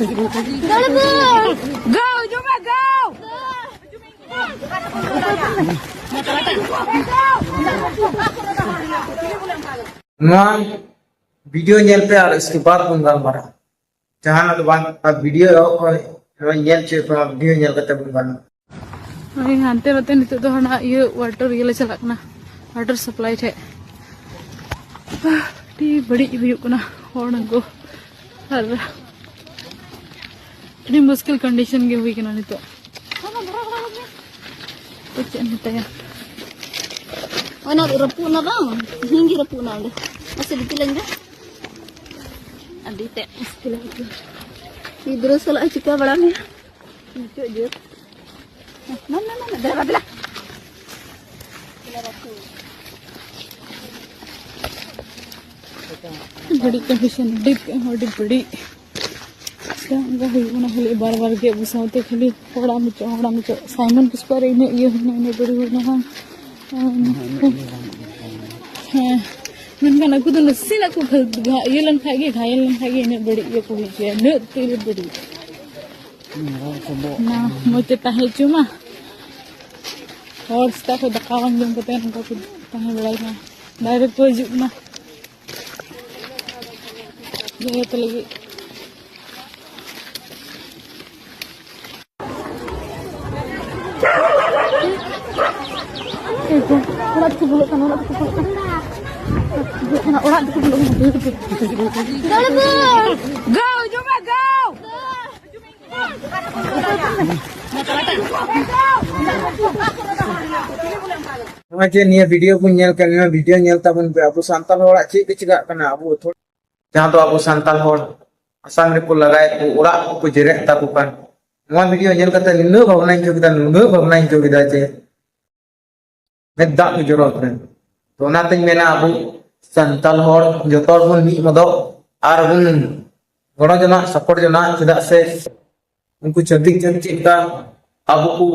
Go, Juma, go! Non video nail पे और इसके बाद बंगाल मारा जहां ना तो बात अब वीडियो और नेल चे पर वीडियो नेल करते बंगाल अरे हांते बते नितो तो हना ये वाटर ये ले चलक ना वाटर सप्लाई थे टी बड़ी हुई ना और को हर इतनी मुश्किल कंडीशन के हुई ना नितो तो चेन तया Ana rapuna bang, hingi rapuna udah. Masih ditilang deh. Adi teh istilah itu. Tidur salah cika barangnya. Lucu aja. Mana, dah belah. बड़ी कंडीशन डिप बड़ी क्या हुई ना खाली बार के बुसाते खाली होड़ा मुचो साइमन किस पर ये बड़ी हुई ना मेनखान aku tuh nesin aku iya lan kayak घायल lan kayak ini beri ya aku hijau ne tuh beri nah mau cerita cuma और स्टाफ को दकावन जम करते हैं उनको कहीं बड़ाई ना डायरेक्ट तो जुक ना ये तो लगी orang tu belum kan orang tu go Juma go non निया वीडियो को नेल करने वीडियो नेल तबन पे अब सांताल होड़ा चे के चिगा कना अब थोड़ा जहां तो अब सांताल होड़ असम रे को लगाए को ओड़ा को जेरे ता को kan नॉन वीडियो नेल करते निनो भावना इन जोगिदा नुनो भावना इन जोगिदा चे में दाग जरूरत है तो ना तई मेना अब सांताल होड़ जतोर बन मी मदो आर बन गणो जना सपोर्ट जना चदा से उनको चंदिक चिका अब को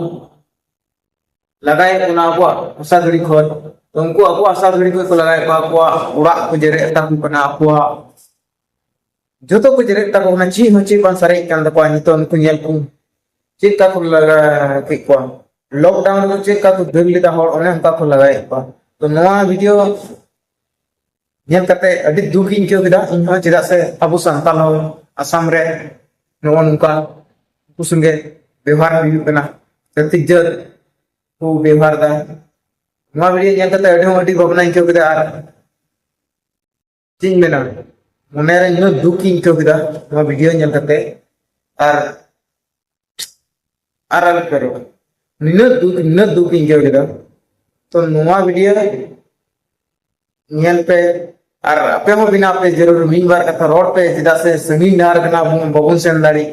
लगाए कोना अब आशा घड़ी खो तो उनको अब आशा घड़ी को लगाए अब ओड़ा को जेरे ता को कना अब जो को जेरे ता को ना ची होची पान सारे कान दा को तो उनको नेल को चिका को लगा के को लॉकडाउन में चिका को धगली दा होड़ ओने हमका को लगाए तो नवा वीडियो नेल करते अडी दुख इन के विदा इन चिदा से अब संताल हो असम रे नवा नुका कुसंगे व्यवहार हुई कना सतिजत को व्यवहार दा नवा वीडियो नेल करते अडी भावना इन के विदा चिन मेना मने रे नो दुख इन के विदा नवा वीडियो नेल करते आर करो निनो दुख इन के विदा तो नवा वीडियो नेल पे और आपे हो बिना पे जरूर मीन बार कथा रोड पे जिदा से सही नार कना बबुन सेन दाड़ी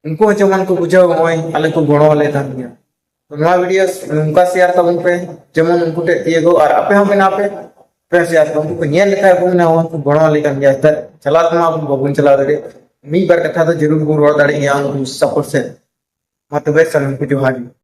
उनको जमन को बुझाओ होय आले को गणो वाले था तो नवा वीडियो उनका शेयर तबन पे जमन उनको ते दिएगो और आपे हो बिना पे शेयर तो उनको नेल लेखा को ना हो गणो वाले kan गया चला तो आप बबुन चला दे मीन बार कथा तो जरूर को रोड दाड़ी या सपोर्ट से मतलब सन को जोहारी